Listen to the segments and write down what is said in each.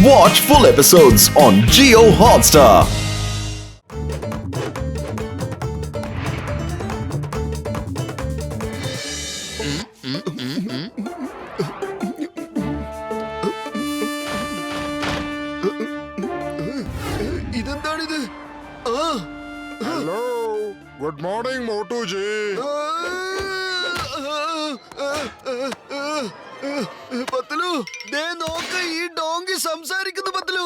Watch full episodes on Jio Hotstar. ഇതെന്താണിത്? Hello, good morning Motuji. Patlu, ദേ നോക്ക്, ഈ ഡോങ്കി സംസാരിക്കുന്നു പത്തലു.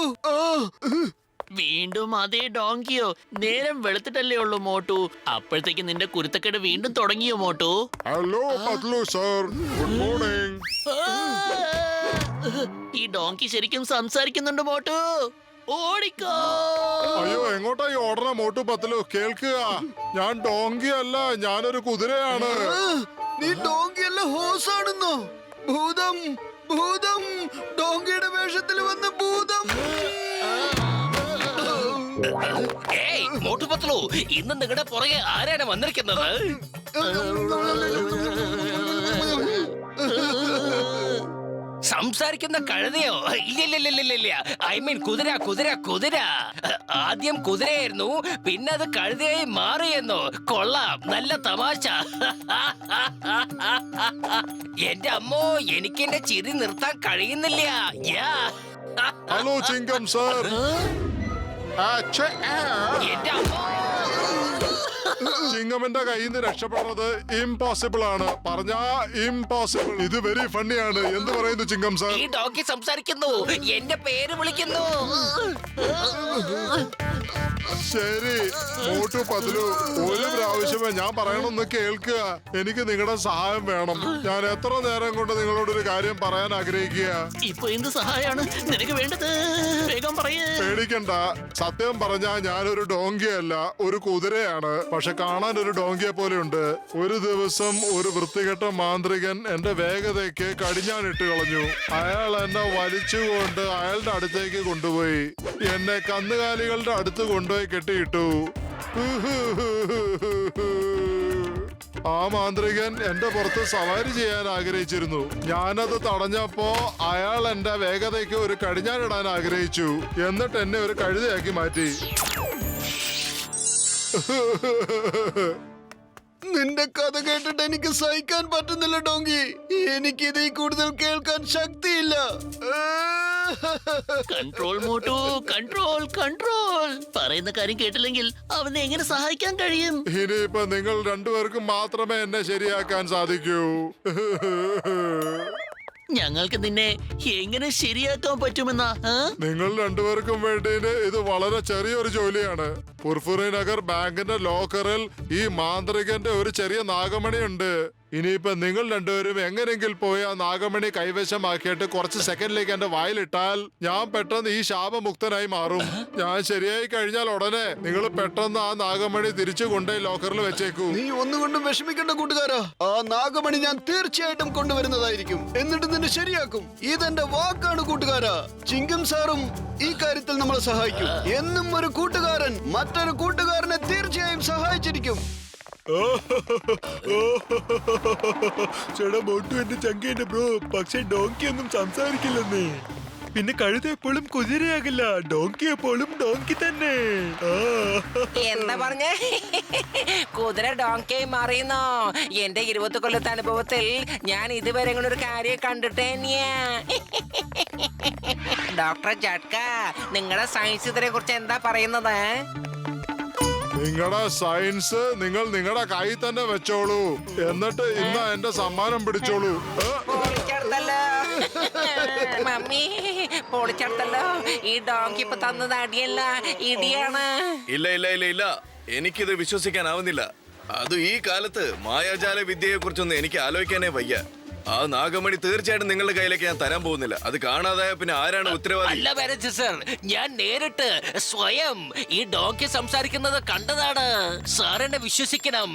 വീണ്ടും അതേ ഡോങ്കിയോ? നേരം വെളുത്തിട്ടല്ലേ ഉള്ളൂ മോട്ടു. അപ്പോഴത്തേക്ക് നിന്റെ കുരുത്തക്കേട് വീണ്ടും തുടങ്ങിയോ Motu? Hello Patlu sir, good morning. ഈ ഡോങ്കി ശരിക്കും സംസാരിക്കുന്നുണ്ട് മോട്ടു. ഓടിക്കോ! അയ്യോ, എങ്ങോട്ടായി ഓടണ മോട്ടു പത്ലു? കേൾക്കുക, ഞാൻ ഡോങ്കി അല്ല, ഞാനൊരു കുതിരയാണ്. നീ ഡോങ്കിയല്ല, ഹോസാണെന്നോ? ഭൂതം, ഭൂതം, ഡോങ്കിയുടെ വേഷത്തിൽ വന്ന ഭൂതം. ഏയ് മോട്ടു പത്ലു, ഇന്ന് നിങ്ങളുടെ പുറകെ ആരാണ് വന്നിരിക്കുന്നത്? സംസാരിക്കുന്ന കഴുതയോ? ഇല്ല, ഐ മീൻ കുതിര കുതിര കുതിര. ആദ്യം കുതിരയായിരുന്നു, പിന്നെ അത് കഴുതയായി മാറിയെന്നോ? കൊള്ളാം, നല്ല തമാശ. എന്റെ അമ്മോ, എനിക്ക് എന്റെ ചിരി നിർത്താൻ കഴിയുന്നില്ല. Hello ചിങ്കം sir. എന്റെ അമ്മോ, ചിങ്കമിന്റെ കയ്യിൽ നിന്ന് രക്ഷപ്പെടുന്നത് ഇംപോസിബിൾ ആണ്. പറഞ്ഞാ ഇംപോസിബിൾ. ഇത് വെരി ഫണ്ണിയാണ്. എന്ത് പറയുന്നു ചിങ്കം സർ? ഈ ഡോങ്കി സംസാരിക്കുന്നു, എന്റെ പേര് വിളിക്കുന്നു. ശരി മോട്ടു പത്ലു, ഒരു പ്രാവശ്യമേ ഞാൻ പറയണമെന്ന് കേൾക്കുക. എനിക്ക് നിങ്ങളുടെ സഹായം വേണം. ഞാൻ എത്ര നേരം കൊണ്ട് നിങ്ങളോടൊരു കാര്യം പറയാൻ ആഗ്രഹിക്കുക. ഇപ്പൊ എന്ത് സഹായാണ് നിനക്ക് വേണ്ടത്? വേഗം പറയേ. പേടിക്കണ്ട, സത്യം പറഞ്ഞാ ഞാനൊരു ഡോങ്കിയല്ല, ഒരു കുതിരയാണ്. പക്ഷെ കാണാൻ ഒരു ഡോങ്കിയെ പോലെ ഉണ്ട്. ഒരു ദിവസം ഒരു വൃത്തികെട്ട മാന്ത്രികൻ എന്റെ വേഗതയ്ക്ക് കടിഞ്ഞാണിട്ട് കളഞ്ഞു. അയാൾ എന്നെ വലിച്ചുകൊണ്ട് അയാളുടെ അടുത്തേക്ക് കൊണ്ടുപോയി. എന്നെ കന്നുകാലികളുടെ അടുത്ത് കൊണ്ടുപോയി കെട്ടിയിട്ടു. ആ മാന്ത്രികൻ എന്റെ പുറത്ത് സവാരി ചെയ്യാൻ ആഗ്രഹിച്ചിരുന്നു. ഞാനത് തടഞ്ഞപ്പോ അയാൾ എന്റെ വേഗതയ്ക്ക് ഒരു കടിഞ്ഞാനിടാൻ ആഗ്രഹിച്ചു. എന്നിട്ട് എന്നെ ഒരു കഴുതയാക്കി മാറ്റി. നിന്റെ കഥ കേട്ടിട്ട് എനിക്ക് സഹിക്കാൻ പറ്റുന്നില്ല ഡോങ്കി. എനിക്ക് ഇതിൽ കൂടുതൽ കേൾക്കാൻ ശക്തിയില്ല. Control Motu, control control. പറയുന്ന കാര്യം കേട്ടില്ലെങ്കിൽ അവനെ എങ്ങനെ സഹായിക്കാൻ കഴിയും? ഇനിയിപ്പൊ നിങ്ങൾ രണ്ടുപേർക്കും മാത്രമേ എന്നെ ശരിയാക്കാൻ സാധിക്കൂ. ഞങ്ങൾക്ക് നിന്നെ എങ്ങനെ ശരിയാക്കാൻ പറ്റുമെന്നാ? നിങ്ങൾ രണ്ടുപേർക്കും വേണ്ടി ഇത് വളരെ ചെറിയൊരു ജോലിയാണ്. പുർഫുറി നഗർ ബാങ്കിന്റെ ലോക്കറിൽ ഈ മാന്ത്രികന്റെ ഒരു ചെറിയ നാഗമണി ഉണ്ട്. ഇനിയിപ്പൊ നിങ്ങൾ രണ്ടുപേരും എങ്ങനെയെങ്കിലും പോയി ആ നാഗമണി കൈവശമാക്കിയിട്ട് കുറച്ച് സെക്കൻഡിലേക്ക് എന്റെ വായിലിട്ടാൽ ഞാൻ പെട്ടെന്ന് ഈ ശാപമുക്തനായി മാറും. ഞാൻ ശരിയായി കഴിഞ്ഞാൽ ഉടനെ നിങ്ങൾ പെട്ടെന്ന് ആ നാഗമണി തിരിച്ചു കൊണ്ടുപോയി ലോക്കറിൽ വെച്ചേക്കൂ. നീ ഒന്നുകൊണ്ടും വിഷമിക്കേണ്ട കൂട്ടുകാരാ. ആ നാഗമണി ഞാൻ തീർച്ചയായിട്ടും കൊണ്ടുവരുന്നതായിരിക്കും. എന്നിട്ട് നിന്നെ ശരിയാക്കും. ഇതെന്റെ വാക്കാണ് കൂട്ടുകാരാ. ചിങ്കം സാറും ഈ കാര്യത്തിൽ നമ്മളെ സഹായിക്കും. എന്നും ഒരു കൂട്ടുകാരൻ മറ്റൊരു കൂട്ടുകാരനെ തീർച്ചയായും സഹായിച്ചിരിക്കും. ചേട്ടാ മോട്ടു എന്റെ ചങ്കേന്റെ ബ്രോ. പക്ഷെ ഡോങ്കി ഒന്നും സംസാരിക്കില്ലെന്നേ. പിന്നെ കഴുത എപ്പോഴും കുതിരയാകില്ല, ഡോങ്കി എപ്പോഴും ഡോങ്കി തന്നെ. എന്താ പറഞ്ഞ? കുതിര ഡോങ്കി മാറിയെന്നോ? എന്റെ 20 കൊല്ലത്തെ അനുഭവത്തിൽ ഞാൻ ഇതുവരെ ഇങ്ങനെ ഒരു കാര്യം കണ്ടിട്ടേ. ഡോക്ടർ ജഡ്ക, നിങ്ങളുടെ സയൻസ് ഇതിനെ കുറിച്ച് എന്താ പറയുന്നത്? നിങ്ങളുടെ സയൻസ് നിങ്ങൾ നിങ്ങളുടെ കൈ തന്നെ വെച്ചോളൂ. എന്നിട്ട് ഇന്ന് എന്റെ സമ്മാനം പിടിച്ചോളൂ. പൊളിച്ചെടുത്തല്ലോ മമ്മി, പൊളിച്ചെടുത്തല്ലോ. ഈ ഡോങ്കി ഇപ്പൊ തന്നത് അടിയല്ല, ഇടിയാണ്. ഇല്ല, എനിക്കിത് വിശ്വസിക്കാനാവുന്നില്ല. അത് ഈ കാലത്ത് മായാജാല വിദ്യയെ കുറിച്ചൊന്നും എനിക്ക് ആലോചിക്കാനേ വയ്യ. ആ നാഗമണി തീർച്ചയായിട്ടും നിങ്ങളുടെ കയ്യിലേക്ക് ഞാൻ തരാൻ പോകുന്നില്ല. അത് കാണാതായ പിന്നെ ആരാണ് ഉത്തരവാദി? അല്ല മാനേജർ സർ, ഞാൻ നേരിട്ട് സ്വയം ഈ ഡോങ്കി സംസാരിക്കുന്നത് കണ്ടതാണ്. സാർ എന്നെ വിശ്വസിക്കണം.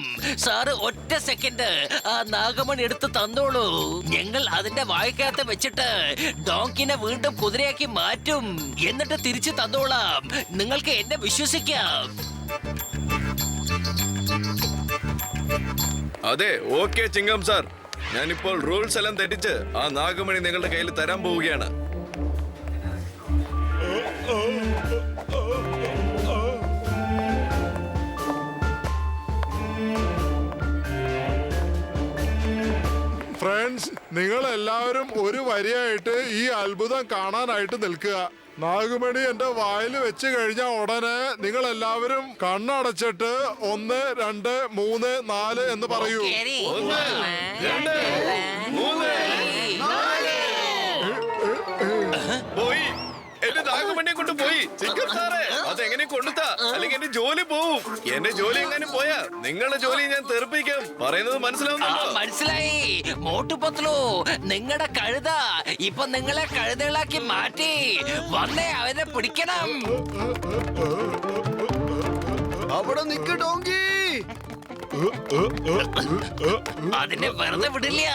സാറ് ഒറ്റ സെക്കൻഡ് ആ നാഗമണി എടുത്ത് തന്നോളൂ. ഞങ്ങൾ അതിന്റെ വായ്ക്കകത്ത് വെച്ചിട്ട് ഡോങ്കിനെ വീണ്ടും കുതിരയാക്കി മാറ്റും. എന്നിട്ട് തിരിച്ചു തന്നോളാം. നിങ്ങൾക്ക് എന്നെ വിശ്വസിക്കാം. അതെ, ഓക്കെ ചിങ്കം സാർ. ഞാനിപ്പോൾ റൂൾസ് എല്ലാം തെറ്റിച്ച് ആ നാഗമണി നിങ്ങളുടെ കയ്യിൽ തരാൻ പോവുകയാണ്. നിങ്ങൾ എല്ലാവരും ഒരു വരിയായിട്ട് ഈ അത്ഭുതം കാണാനായിട്ട് നിൽക്കുക. നാഗമണി എന്റെ വായിൽ വെച്ച് കഴിഞ്ഞ ഉടനെ നിങ്ങൾ എല്ലാവരും കണ്ണടച്ചിട്ട് 1, 2, 3, 4 എന്ന് പറയൂ. ശരി. 1, 2, 3, 4 പോയി. എന്റെ നാഗമണിയെ കൊണ്ട് പോയി. ചിക്കൻ സാറേ, അതെങ്ങനെ കൊണ്ടുത്താ, അല്ലെങ്കിൽ എന്റെ ജോലി പോവും. എന്റെ ജോലി എങ്ങാനും പോയാ നിങ്ങളുടെ ജോലി ഞാൻ തെറിപ്പിക്കും. പറയുന്നത് മനസ്സിലാവുന്നുണ്ടോ? മനസ്സിലായി മോട്ടുപത്ലു, നിങ്ങളുടെ കഴുത ഇപ്പൊ നിങ്ങളെ കഴുതകളാക്കി മാറ്റി. വന്നേ അവരെ പിടിക്കണം. അവിടെ നിക്ക് ഡോങ്കി. അതിനെ വെറുതെ വിടില്ല.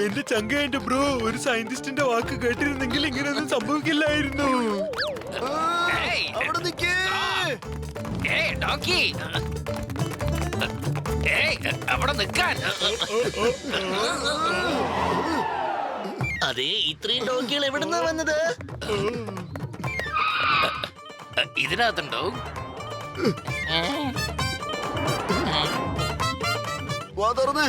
എന്റെ ചങ്ക എന്റെ ബ്രോ, ഒരു സയന്റിസ്റ്റിന്റെ വാക്ക് കേട്ടിരുന്നെങ്കിൽ ഇങ്ങനെയൊന്നും സംഭവിക്കില്ലായിരുന്നു. ഏയ്, അവിടെ നിക്കേ. ഏയ് ഡോങ്കി, ഏയ് അവിടെ നിൽക്കാൻ. അതെ, ഇത്രയും ഡോങ്കികൾ എവിടുന്നാ വന്നത്? ഇതിനകത്തുണ്ടോ? വാ തുറന്നേ.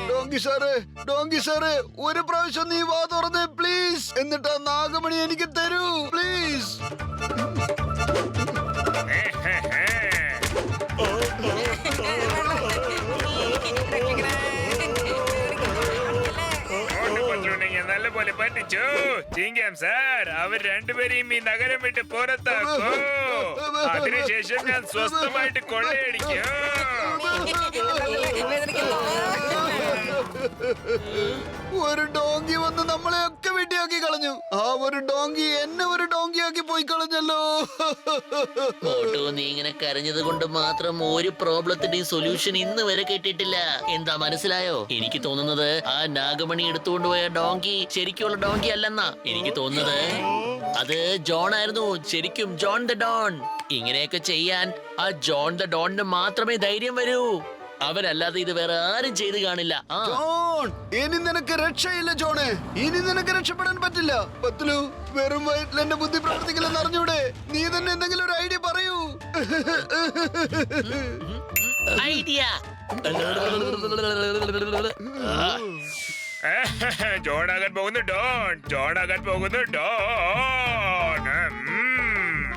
ഡോങ്കി സാറേ, ഒരു പ്രാവശ്യം നീ വാ തുറന്നേ പ്ലീസ്. എന്നിട്ട് ആ നാഗമണി എനിക്ക് തരൂ പ്ലീസ്. നല്ലപോലെ പറ്റിച്ചു ചിങ്കം സാർ. അവർ രണ്ടുപേരെയും ഈ നഗരം വിട്ട് പുറത്താക്കോ. അതിനുശേഷം ഞാൻ സ്വസ്ഥമായിട്ട് കൊള്ളയടിക്കും. ഒരു ഡോങ്കി വന്ന് നമ്മളെ ഒക്കെ വെട്ടിയാക്കി കളഞ്ഞു. ആ ഒരു ഡോങ്കി എന്നെ ഒരു ഡോങ്കിയാക്കി പോയി കളഞ്ഞല്ലോ. മോട്ടു, നീ ഇങ്ങനെ കരഞ്ഞത് കൊണ്ട് മാത്രം ഒരു പ്രോബ്ലത്തിന്റെയും സൊല്യൂഷൻ ഇന്ന് വരെ കിട്ടിയിട്ടില്ല. എന്താ മനസ്സിലായോ? എനിക്ക് തോന്നുന്നത് ആ നാഗമണി എടുത്തുകൊണ്ടുപോയ ഡോങ്കി ശരിക്കുള്ള ഡോങ്കി അല്ലെന്നാ എനിക്ക് തോന്നുന്നത്. അത് ജോൺ ആയിരുന്നു, ശരിക്കും ജോൺ ദ ഡോൺ. ഇങ്ങനെയൊക്കെ ചെയ്യാൻ ആ ജോൺ ദ ഡോണിന് മാത്രമേ ധൈര്യം വരൂ. അവരല്ലാതെ ഇത് വേറെ ആരും ചെയ്ത് കാണില്ല. ജോൺ, ഇനി നിനക്ക് രക്ഷയില്ല ജോണേ. ഇനി നിനക്ക് രക്ഷപ്പെടാൻ പറ്റില്ല. പത്ലു, വെറും വയറ്റിൽ എന്റെ ബുദ്ധി പ്രവർത്തിക്കില്ലെന്ന് അറിഞ്ഞൂടെ? നീ തന്നെ എന്തെങ്കിലും ഒരു ഐഡിയ പറയൂ. ഐഡിയ. ജോണാകാൻ പോകുന്നു ഡോൺ, ജോണാകാൻ പോകുന്നു ഡോൺ.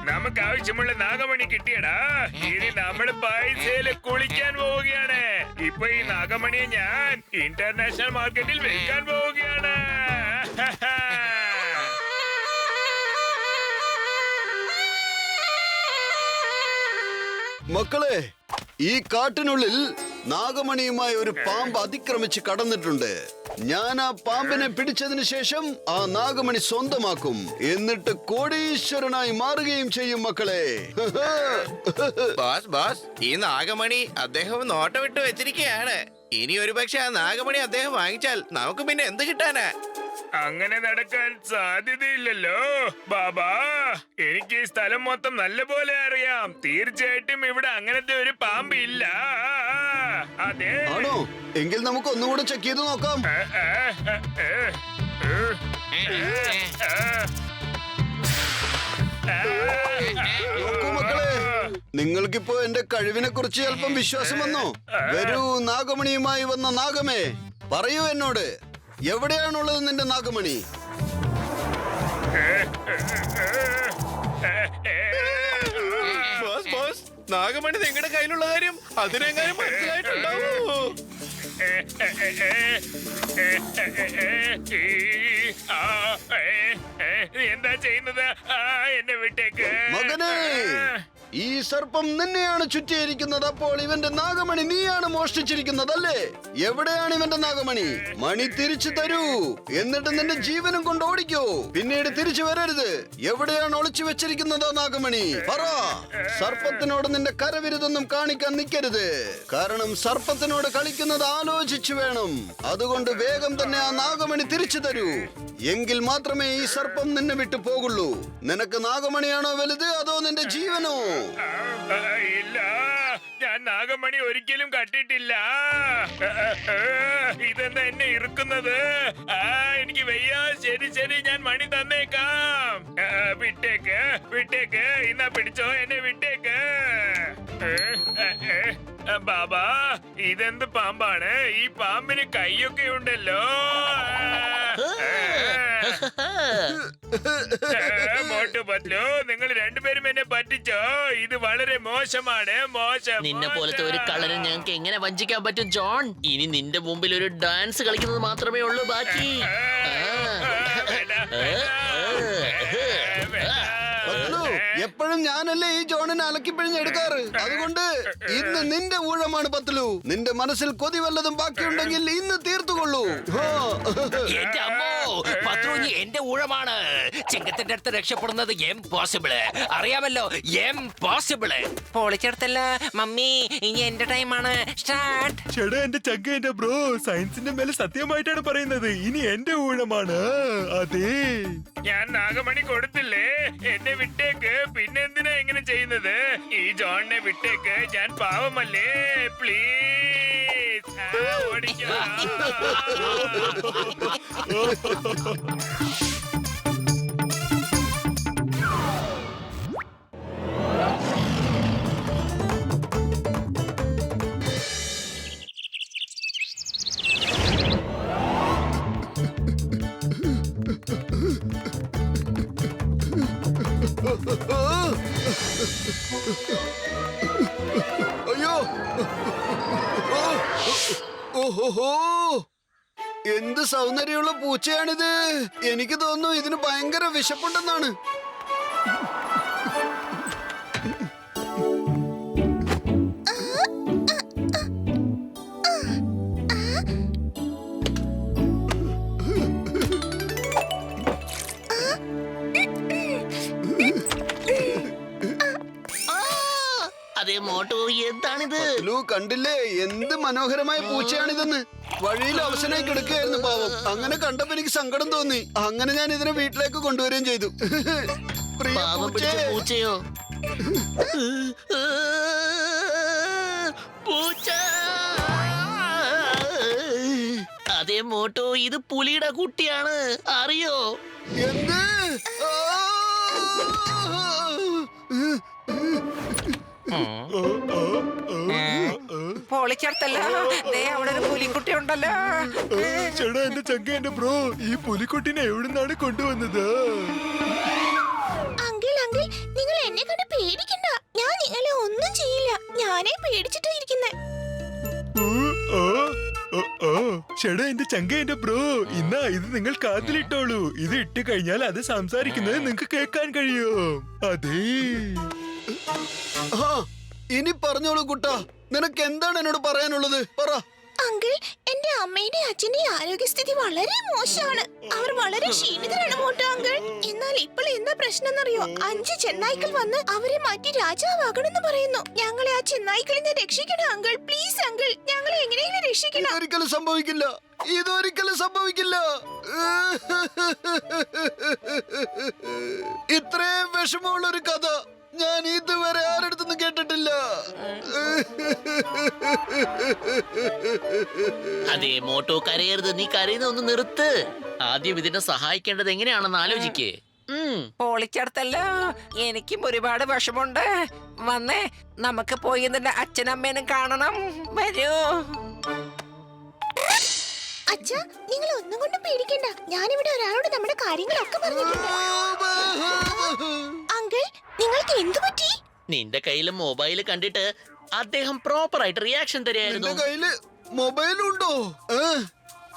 നമുക്ക് ആവശ്യമുള്ള നാഗമണി കിട്ടിയടാ. ഇനി നമ്മള് പൈസയില് കുളിക്കാൻ പോവുകയാണ്. ഇപ്പൊ ഈ നാഗമണിയെ ഞാൻ ഇന്റർനാഷണൽ മാർക്കറ്റിൽ വിൽക്കാൻ പോവുകയാണ്. മക്കളെ, ഈ കാട്ടിനുള്ളിൽ നാഗമണിയുമായി ഒരു പാമ്പ് അതിക്രമിച്ച് കടന്നിട്ടുണ്ട്. ഞാൻ ആ പാമ്പിനെ പിടിച്ചതിന് ശേഷം ആ നാഗമണി സ്വന്തമാക്കും. എന്നിട്ട് കോടീശ്വരനായി മാറുകയും ചെയ്യും മക്കളെ. ബോസ്, ഈ നാഗമണി അദ്ദേഹം നോട്ടമിട്ട് വെച്ചിരിക്കുകയാണ്. ഇനി ഒരു പക്ഷെ ആ നാഗമണി അദ്ദേഹം വാങ്ങിച്ചാൽ നമുക്ക് പിന്നെ എന്ത് കിട്ടാനാ? അങ്ങനെ നടക്കാൻ സാധ്യതയില്ലല്ലോ ബാബാ. എനിക്ക് ഈ സ്ഥലം മൊത്തം നല്ലപോലെ അറിയാം. തീർച്ചയായിട്ടും ഇവിടെ അങ്ങനത്തെ ഒരു പാമ്പ് ഇല്ല. അതെ. ആണോ? എങ്കിൽ നമുക്ക് ഒന്നുകൂടെ ചെക്ക് ചെയ്ത് നോക്കാം. നോക്കൂ മക്കളെ, നിങ്ങൾക്കിപ്പോ എന്റെ കഴിവിനെ കുറിച്ച് അല്പം വിശ്വാസം വന്നോ? വരൂ നാഗമണിയുമായി വന്ന നാഗമേ, പറയൂ എന്നോട്, എവിടെയാണുള്ളത് നിന്റെ നാഗമണി? ബോസ്, നാഗമണി നിങ്ങളുടെ കയ്യിലുള്ള കാര്യം അതിനെങ്ങാനും മനസ്സിലായിട്ടുണ്ടാവോ? എന്താ ചെയ്യുന്നത്? എന്നെ വിട്ടേക്ക് മകനെ, ഈ സർപ്പം നിന്നെയാണ് ചുറ്റിയിരിക്കുന്നത്. അപ്പോൾ ഇവന്റെ നാഗമണി നീയാണ് മോഷ്ടിച്ചിരിക്കുന്നതല്ലേ? എവിടെയാണ് ഇവന്റെ നാഗമണി? മണി തിരിച്ചു തരൂ, എന്നിട്ട് നിന്റെ ജീവനും കൊണ്ട് ഓടിക്കോ. പിന്നീട് തിരിച്ചു വരരുത്. എവിടെയാണ് ഒളിച്ചു വെച്ചിരിക്കുന്നത് ആ നാഗമണി? പറ. സർപ്പത്തിനോട് നിന്റെ കരവിരുതൊന്നും കാണിക്കാൻ നിൽക്കരുത്. കാരണം സർപ്പത്തിനോട് കളിക്കുന്നത് ആലോചിച്ചു വേണം. അതുകൊണ്ട് വേഗം തന്നെ ആ നാഗമണി തിരിച്ചു തരൂ. എങ്കിൽ മാത്രമേ ഈ സർപ്പം നിന്നെ വിട്ടു പോകുള്ളൂ. നിനക്ക് നാഗമണിയാണോ വലുത്, അതോ നിന്റെ ജീവനോ? ഇല്ല, ഞാൻ നാഗമണി ഒരിക്കലും കണ്ടിട്ടില്ല. ഇതെന്താ എന്നെ ഇറുക്കുന്നത്? എനിക്ക് വയ്യ. ശരി, ഞാൻ മണി തന്നേക്കാം. വിട്ടേക്ക്. ഇന്നാ പിടിച്ചോ, എന്നെ വിട്ടേക്ക്. ബാബാ ഇതെന്ത് പാമ്പാണ്? ഈ പാമ്പിന് കൈയൊക്കെ ഉണ്ടല്ലോ. മോട്ടു പത്ലു, നിങ്ങൾ രണ്ടുപേരും എന്നെ പറ്റിച്ചോ. ഇത് വളരെ മോശമാണ്, മോശം. നിന്നെ പോലത്തെ ഒരു കള്ളനെ ഞങ്ങൾക്ക് എങ്ങനെ വഞ്ചിക്കാൻ പറ്റും ജോൺ? ഇനി നിന്റെ മുമ്പിൽ ഒരു ഡാൻസ് കളിക്കുന്നത് മാത്രമേ ഉള്ളൂ ബാക്കി. പത്ലു, എപ്പോഴും ഞാനല്ലേ ഈ ജോണിനെ അലക്കിപ്പിഴിഞ്ഞെടുക്കാറ്. അതുകൊണ്ട് ഇന്ന് നിന്റെ ഊഴമാണ് പത്ലു. നിന്റെ മനസ്സിൽ കൊതി വല്ലതും ബാക്കിയുണ്ടെങ്കിൽ ഇന്ന് തീർത്തുകൊള്ളൂ. എന്റെ അമ്മോ, പത്രുഞ്ഞി എന്റെ ഊഴമാണ്. ചിങ്കത്തിന്റെ അടുത്ത് രക്ഷപ്പെടുന്നത് എംപോസിബിള്. അറിയാമല്ലോ, എംപോസിബിള്. പൊളിച്ചെടുത്തല്ല മമ്മി, ഇനി എന്റെ ടൈമാണ്. സ്റ്റാർട്ട്. ചേട്ടാ എന്റെ ചങ്ക എന്റെ ബ്രോ സയൻസിന്റെ മേലെ സത്യമായിട്ടാണ് പറയുന്നത്. ഇനി എന്റെ ഊഴമാണ്. അതെ, ഞാൻ നാഗമണി കൊടുത്തില്ലേ? എന്നെ വിട്ടേക്ക്. പിന്നെന്തിനാ ഇങ്ങനെ ചെയ്യുന്നത്? ഈ ജോണിനെ വിട്ടേക്ക്. ഞാൻ പാവമല്ലേ? പ്ലീസ് ഓടിക്കോ. അയ്യോ, ഓഹോഹോ, എന്ത് സൗന്ദര്യമുള്ള പൂച്ചയാണിത്. എനിക്ക് തോന്നുന്നു ഇതിന് ഭയങ്കര വിശപ്പുണ്ടെന്നാണ്. അതേ മോട്ടോ, എന്താണിത്? പത്ലു, കണ്ടില്ലേ എന്ത് മനോഹരമായ പൂച്ചയാണിതെന്ന്. വഴിയിൽ അവശനായി കിടക്കുകയായിരുന്നു പാവം. അങ്ങനെ കണ്ടപ്പോ എനിക്ക് സങ്കടം തോന്നി. അങ്ങനെ ഞാൻ ഇതിനെ വീട്ടിലേക്ക് കൊണ്ടുവരികയും ചെയ്തു. പ്രിയ പാവം പൂച്ചേ. പിടിച്ച പൂച്ചയോ? പൂച്ച. അതേ മോട്ടോ, ഇത് പുലിയുടെ കുട്ടിയാണ്, അറിയോ? എന്ത്? പൊളിച്ചെടുത്തല്ല, അവിടെ ഒരു പുലിക്കുട്ടി ഉണ്ടല്ലോ. ചേട്ടാ എന്റെ ചങ്ക എന്റെ ബ്രോ ഈ പുലിക്കുട്ടിനെ എവിടുന്നാണ് കൊണ്ടുവന്നത്? അങ്കിൾ അങ്കിൾ, നിങ്ങൾ എന്നെ കണ്ട് പേടിക്കണ്ട. ഞാൻ നിങ്ങളെ ഒന്നും ചെയ്യില്ല. ഞാനേ പേടിച്ചിട്ടായിരിക്കുന്നേ. ചേട്ടാ എന്റെ ചങ്ക എന്റെ ബ്രോ, ഇന്നാ ഇത് നിങ്ങൾ കാതിലിട്ടോളൂ. ഇത് ഇട്ട് കഴിഞ്ഞാൽ അത് സംസാരിക്കുന്നത് നിങ്ങൾക്ക് കേൾക്കാൻ കഴിയും. അതേ, ഇനി പറഞ്ഞോളൂ കുട്ടാ, നിനക്ക് എന്താണ് എന്നോട് പറയാനുള്ളത്? പറ. അങ്കിൾ, എന്റെ അമ്മയുടെ അച്ഛന്റെ ആരോഗ്യസ്ഥിതി വളരെ മോശമാണ്. അവർ വളരെ ക്ഷീണിതരാണ് മോട്ടോ അങ്കിൾ. എന്നാൽ ഇപ്പോൾ എന്താ പ്രശ്നം എന്നറിയോ? 5 ചെന്നായ്ക്കൾ വന്ന് അവരെ മാറ്റി രാജാവാകണമെന്ന് പറയുന്നു. ഞങ്ങളെ ആ ചെന്നായ്ക്കളിൽ നിന്ന് രക്ഷിക്കണം അങ്കിൾ. പ്ലീസ് അങ്കിൾ, ഞങ്ങളെ എങ്ങനെയെങ്കിലും രക്ഷിക്കണം. ഇതൊരിക്കലും സംഭവിക്കില്ല. ഇതൊരിക്കലും സംഭവിക്കില്ല. ഇത്രയും വിഷമമുള്ള ഒരു കഥ ഞാൻ ഇതുവരെ ആരെടുത്തുനിന്ന് കേട്ടിട്ടില്ല. അതേ മോട്ടോ, കരയരുത്. നീ കരയുന്ന ഒന്ന് നിർത്ത്. ആദ്യം ഇതിനെ സഹായിക്കേണ്ടത് എങ്ങനെയാണെന്ന് ആലോചിക്കേ. പൊളിച്ചെടുത്തല്ലോ, എനിക്കും ഒരുപാട് വിഷമുണ്ട്. വന്നേ, നമുക്ക് പോയി നിന്റെ അച്ഛനമ്മേനും കാണണം. വരൂ. അച്ഛാ, നിങ്ങൾ ഒന്നും കൊണ്ടും പേടിക്കണ്ട. ഞാനിവിടെ ഒരാളോട് നമ്മുടെ കാര്യങ്ങളൊക്കെ പറഞ്ഞിട്ടുണ്ട്. അങ്കിൾ, നിങ്ങൾക്ക് എന്തു പറ്റി? നിന്റെ കയ്യിൽ മൊബൈൽ കണ്ടിട്ട് അദ്ദേഹം പ്രോപ്പർ ആയിട്ട് റിയാക്ഷൻ തരായിരുന്നു. നിന്റെ കയ്യില് മൊബൈലുണ്ടോ?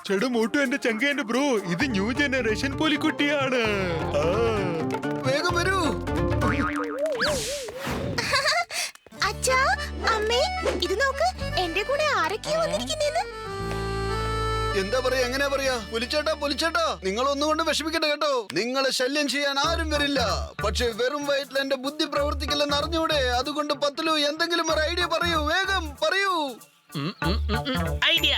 ചേട്ടാ മോട്ടു എന്റെ ചങ്ക എന്റെ ബ്രോ, ഇത് ന്യൂ ജനറേഷൻ പുലിക്കുട്ടിയാണ്. വേഗം വരൂ. അച്ഛാ, അമ്മേ, ഇത് നോക്ക്. എന്റെ കൂടെ ആരൊക്കെയാ വന്നിരിക്കുന്നെന്ന്. എന്താ പറയാ, എങ്ങനെയാ പറയാ? പുലിച്ചേട്ടാ, പുലിച്ചേട്ടാ, നിങ്ങൾ ഒന്നുകൊണ്ട് വിഷമിക്കട്ടെ കേട്ടോ. നിങ്ങളെ ശല്യം ചെയ്യാൻ ആരും വരില്ല. പക്ഷെ വെറും വയറ്റിൽ എന്റെ ബുദ്ധി പ്രവർത്തിക്കില്ലെന്ന് അറിഞ്ഞൂടെ? അതുകൊണ്ട് പത്ലു, എന്തെങ്കിലും ഒരു ഐഡിയ പറയൂ, വേഗം പറയൂ. ഐഡിയ.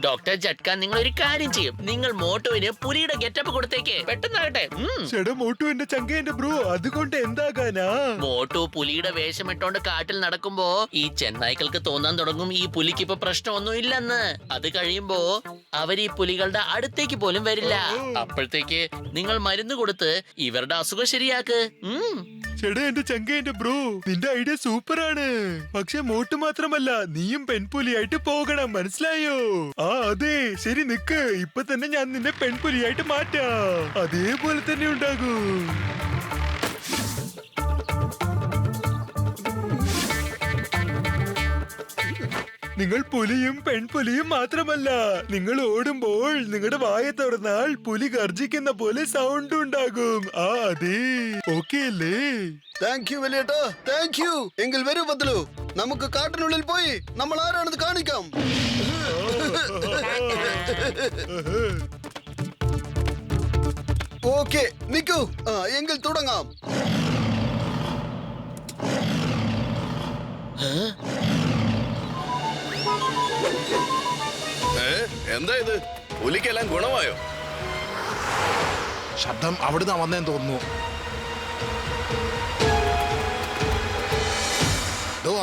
ഡോക്ടർ ജട്കാൻ, നിങ്ങൾ ഒരു കാര്യം ചെയ്യും. നിങ്ങൾ മോട്ടോവിന് പുലിയുടെ ഗെറ്റപ്പ് കൊടുത്തേക്ക്. പെട്ടെന്നാകട്ടെ. ചേട്ടാ മോട്ടു എന്റെ ചങ്ക എന്റെ ബ്രോ, അതുകൊണ്ട് എന്താകാനാ? മോട്ടു പുലിയുടെ വേഷമിട്ടോണ്ട് കാട്ടിൽ നടക്കുമ്പോ ഈ ചെന്നായ്ക്കൾക്ക് തോന്നാൻ തുടങ്ങും ഈ പുലിക്ക് ഇപ്പൊ പ്രശ്നമൊന്നും ഇല്ലെന്ന്. അത് കഴിയുമ്പോ അവർ ഈ പുലികളുടെ അടുത്തേക്ക് പോലും വരില്ല. അപ്പോഴത്തേക്ക് നിങ്ങൾ മരുന്ന് കൊടുത്ത് ഇവരുടെ അസുഖം ശരിയാക്ക്. ചേട്ടാ എന്റെ ചങ്ക എന്റെ ബ്രോ, നിന്റെ ഐഡിയ സൂപ്പറാണ്. പക്ഷെ മോട്ട് മാത്രമല്ല, നീയും പെൺപുലിയായിട്ട് പോകണം, മനസ്സിലായോ? ആ അതെ, ശരി നിക്ക്, ഇപ്പൊ തന്നെ ഞാൻ നിന്നെ പെൺപുലിയായിട്ട് മാറ്റാം. അതേപോലെ തന്നെ ഉണ്ടാകൂ. നിങ്ങൾ പുലിയും പെൺപുലിയും മാത്രമല്ല, നിങ്ങൾ ഓടുമ്പോൾ നിങ്ങളുടെ വായ തുറന്നാൽ പുലി ഗർജിക്കുന്ന പോലെ സൗണ്ട് ഉണ്ടാകും. ആ അതെ, ഓക്കെ അല്ലേ? താങ്ക് യു വലിയേട്ടാ, താങ്ക് യു. എങ്കിൽ വരൂ ബദ്ലു, നമുക്ക് കാട്ടിനുള്ളിൽ പോയി നമ്മൾ ആരാണെന്ന് കാണിക്കാം. ഓക്കെ നിക്കൂ, എങ്കിൽ തുടങ്ങാം. എന്താ ഇത്? പുലിക്കെല്ലാം ഗുണമായോ? ശബ്ദം അവിടുന്ന് വന്നേന്ന് തോന്നുന്നു.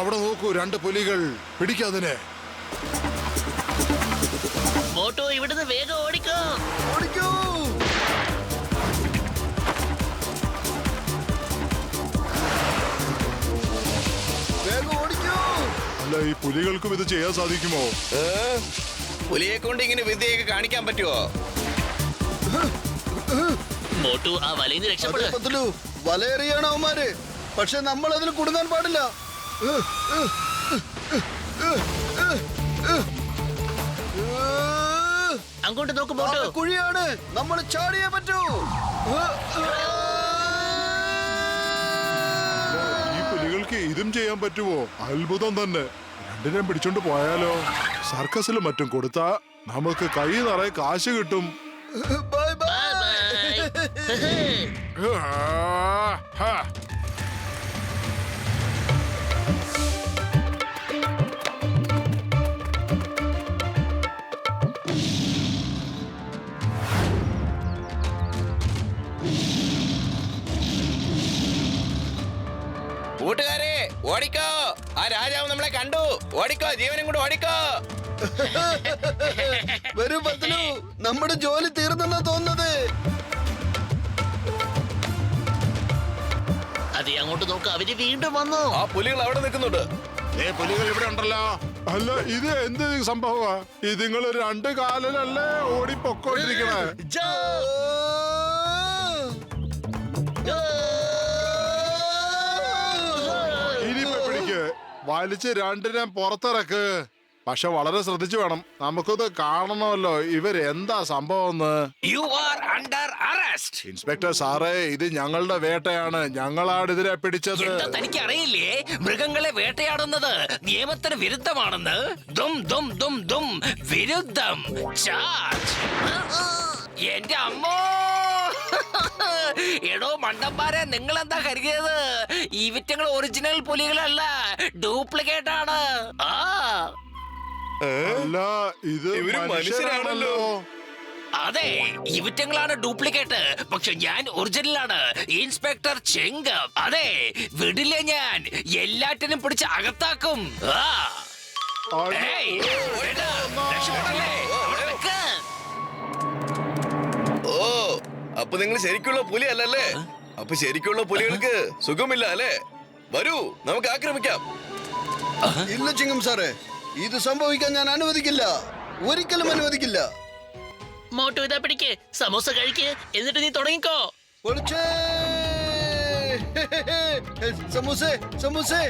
അവിടെ നോക്കൂ, 2 പുലികൾ. പിടിക്കാതിനെ. മോട്ടു ഇവിടുന്ന് വേഗം ഓടിക്കോ. ഓടിക്കൂ. വേഗം ഓടിക്കൂ. അല്ല, ഈ പുലികൾക്കും ഇത് ചെയ്യാൻ സാധിക്കുമോ? പുലിയെ കൊണ്ട് ഇങ്ങനെ വിദ്യയൊക്കെ കാണിക്കാൻ പറ്റുമോ? മോട്ടു ആ വലയിന്ന് രക്ഷപ്പെടുക. ബദ്ലു, വലയെറിയാണ് അവന്മാര്, പക്ഷെ നമ്മൾ അതിൽ കുടുങ്ങാൻ പാടില്ല. അങ്ങോട്ട് നോക്ക് മോട്ടു. കുഴിയാണ്, നമ്മൾ ചാടിയേ പറ്റൂ. ഈ പുലികൾക്ക് ഇതും ചെയ്യാൻ പറ്റുമോ? അത്ഭുതം തന്നെ. 2 പിടിച്ചോണ്ട് പോയാലോ? സർക്കസിലും മറ്റും കൊടുത്താ നമുക്ക് കൈ നിറയെ കാശ് കിട്ടും. Bye bye. കൂട്ടുകാരെ ഓടിക്കോ, ആ രാജാവ് നമ്മളെ കണ്ടു. ഓടിക്കോ, ജീവനും കൂടെ ഓടിക്കോ. വരൂ ബദ്ലു, നമ്മുടെ ജോലി തീർന്നെന്നാ തോന്നുന്നത്. അതെ, അങ്ങോട്ട് നോക്ക്, അവര് വീണ്ടും വന്നു. ആ പുലികൾ അവിടെ നിൽക്കുന്നുണ്ട്. പുലികൾ ഇവിടെ ഉണ്ടല്ലോ. അല്ല, ഇത് എന്ത് സംഭവമാ? ഇത് നിങ്ങൾ 2 കാലിലല്ലേ ഓടി പൊക്കോണ്ടിരിക്കണേ? ഇനിയിപ്പോ പിടിക്ക്, വലിച്ച് 2 പുറത്തിറക്ക്. പക്ഷെ വളരെ ശ്രദ്ധിച്ചു വേണം, നമുക്കത് കാണണമല്ലോ ഇവരെന്താ സംഭവം. You are under arrest. Inspector സാറേ, ഇത് ഞങ്ങളുടെ വേട്ടയാണ്, ഞങ്ങളാണ് ഇതിനെ പിടിച്ചത്. എന്താ തനിക്ക് അറിയില്ലേ, മൃഗങ്ങളെ വേട്ടയാടുന്നത് നിയമത്തിന് വിരുദ്ധമാണെന്ന്? ദും ദും ദും ദും, വിരുദ്ധം. ചാർജ്. എന്റെ അമ്മോ. എടോ മണ്ടന്മാരെ, നിങ്ങൾ എന്താ കരുതിയത്? ഈ വിറ്റങ്ങൾ ഒറിജിനൽ പുലികളല്ല, ഡ്യൂപ്ലിക്കേറ്റ് ആണ്. ആ അല്ല, ഇത് ഇവര് മനുഷ്യരാണല്ലോ. അതെ, ഇവിറ്റങ്ങളാണ് ഡ്യൂപ്ലിക്കേറ്റ്, പക്ഷെ ഞാൻ ഒറിജിനലാണ്. ഇൻസ്പെക്ടർ ചെങ്കം. അതെ, വിടില്ല ഞാൻ, എല്ലാറ്റിനും പിടിച്ച് അകത്താക്കും. ഏയ്, വേണ്ട, രക്ഷപ്പെടല്ലേ? അവിടെ നിൽക്ക്. ഓ, അപ്പൊ നിങ്ങൾ ശരിക്കുള്ള പുലി അല്ലല്ലേ? അപ്പൊ ശരിക്കുള്ള പുലികൾക്ക് സുഖമില്ല അല്ലേ? വരൂ, നമുക്ക് ആക്രമിക്കാം. ഇല്ല ചിങ്ങം സാറേ, ഇത് സംഭവിക്കാൻ ഞാൻ അനുവദിക്കില്ല, ഒരിക്കലും അനുവദിക്കില്ല. മോട്ടു ഇതാ പിടിക്ക്, സമോസ കഴിക്ക്, എന്നിട്ട് നീ തുടങ്ങിക്കോ. പൊളിച്ചേ. സമൂസേ, സമൂസേ.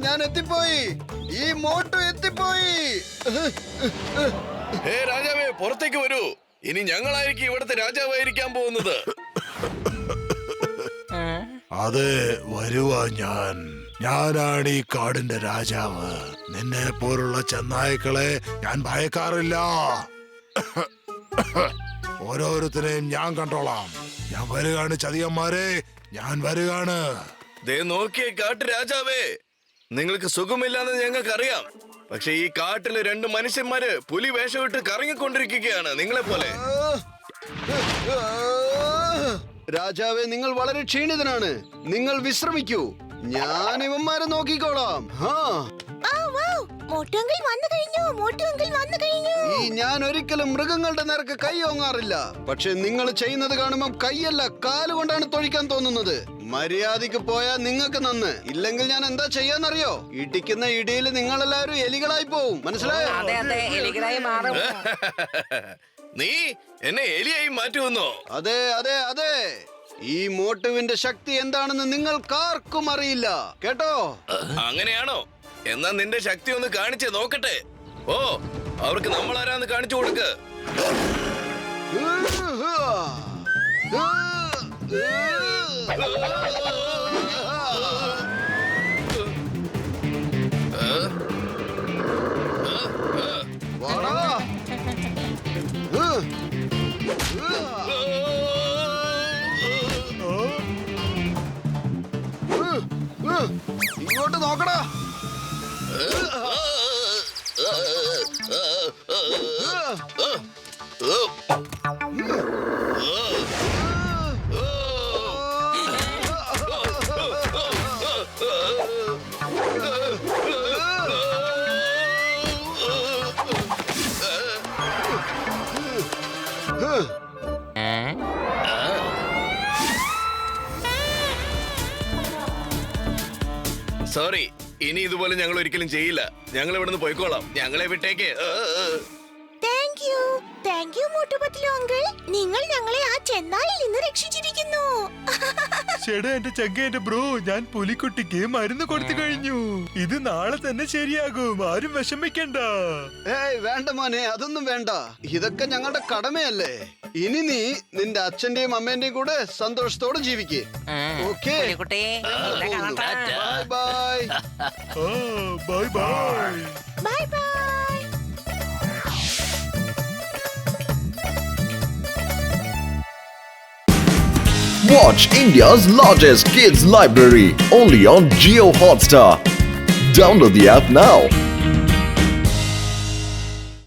ഞാൻ എത്തിപ്പോയി, ഈ മോട്ടു എത്തിപ്പോയി. ഹേ രാജാവേ, പുറത്തേക്ക് വരൂ. ഇനി ഞങ്ങളായിരിക്കും ഇവിടുത്തെ രാജാവായിരിക്കാൻ പോകുന്നത്. അതെ, വരുവാ ഞാനാണ് ഈ കാടിന്റെ രാജാവ്. നിന്നെ പോലുള്ള ചെന്നായ്ക്കളെ ഞാൻ ഭയക്കാറില്ല. ഓരോരുത്തരെയും ഞാൻ കണ്ടോളാം. ഞാൻ വരികയാണ് ചതിയന്മാരെ, ഞാൻ വരികയാണ്. ദേ നോക്കിയേ കാട്ടു രാജാവേ, നിങ്ങൾക്ക് സുഖമില്ലാന്ന് ഞങ്ങൾക്കറിയാം. പക്ഷെ ഈ കാട്ടില് 2 മനുഷ്യന്മാര് പുലി വേഷമിട്ട് കറങ്ങിക്കൊണ്ടിരിക്കുകയാണ് നിങ്ങളെ പോലെ. രാജാവേ, നിങ്ങൾ വളരെ ക്ഷീണിതനാണ്, നിങ്ങൾ വിശ്രമിക്കൂ, ഞാൻ ഇവന്മാരെ നോക്കിക്കോളാം. മോട്ടു അങ്കിൾ വന്നു കഴിഞ്ഞു. മോട്ടു അങ്കിൾ വന്നു കഴിഞ്ഞു. ഞാൻ ഒരിക്കലും മൃഗങ്ങളുടെ നേർക്ക് കൈ ഓങ്ങാറില്ല. പക്ഷെ നിങ്ങൾ ചെയ്യുന്നത് കാണുമ്പോൾ കൈയല്ല കാലുകൊണ്ടാണ് തൊഴിക്കാൻ തോന്നുന്നത്. മര്യാദക്ക് പോയാ നിങ്ങൾക്ക് നന്ന്. ഇല്ലെങ്കിൽ ഞാൻ എന്താ ചെയ്യാന്നറിയോ? ഇടിക്കുന്ന ഇടിയിൽ നിങ്ങളെല്ലാവരും എലികളായി പോവും. മനസ്സിലായോ? അതെ അതെ, എലികളായി മാറും. നീ എന്നെ എലിയായി മാറ്റുമെന്നോ? അതെ അതെ അതെ. ഈ മോട്ടുവിന്റെ ശക്തി എന്താണെന്ന് നിങ്ങൾക്കാർക്കും അറിയില്ല, കേട്ടോ? അങ്ങനെയാണോ? എന്നാ നിന്റെ ശക്തി ഒന്ന് കാണിച്ചേ നോക്കട്ടെ. ഓ, അവർക്ക് നമ്മൾ ആരാന്ന് കാണിച്ചു കൊടുക്ക്. ഇങ്ങോട്ട് നോക്കടാ. സോറി, ഇനി ഇതുപോലെ ഞങ്ങൾ ഒരിക്കലും ചെയ്യില്ല. ഞങ്ങൾ ഇവിടുന്ന് പോയിക്കോളാം. ഞങ്ങളെ വിട്ടേക്ക്. Thank you Motu Patlu uncle. നിങ്ങൾ ഞങ്ങളെ ആ ചെന്നായിൽ നിന്ന് രക്ഷിച്ചിരിക്കുന്നു. ചേട്ടാ, എന്റെ ചങ്ക, എന്റെ ബ്രോ, ഞാൻ പുലിക്കുട്ടിക്ക് മരുന്ന് കൊടുത്തു കഴിഞ്ഞു. ഇത് നാളെ തന്നെ ശരിയാകും. ആരും വിഷമിക്കണ്ട. ഏയ് വേണ്ട മോനെ, അതൊന്നും വേണ്ട. ഇതൊക്കെ ഞങ്ങളുടെ കടമയല്ലേ. ഇനി നീ നിന്റെ അച്ഛന്റെയും അമ്മേന്റെയും കൂടെ സന്തോഷത്തോടെ ജീവിക്കേ. ഓക്കേ, കുട്ടി, കാണട്ടെ. Bye bye. Bye bye. Bye bye. Watch India's largest kids library only on Jio Hotstar. Download the app now.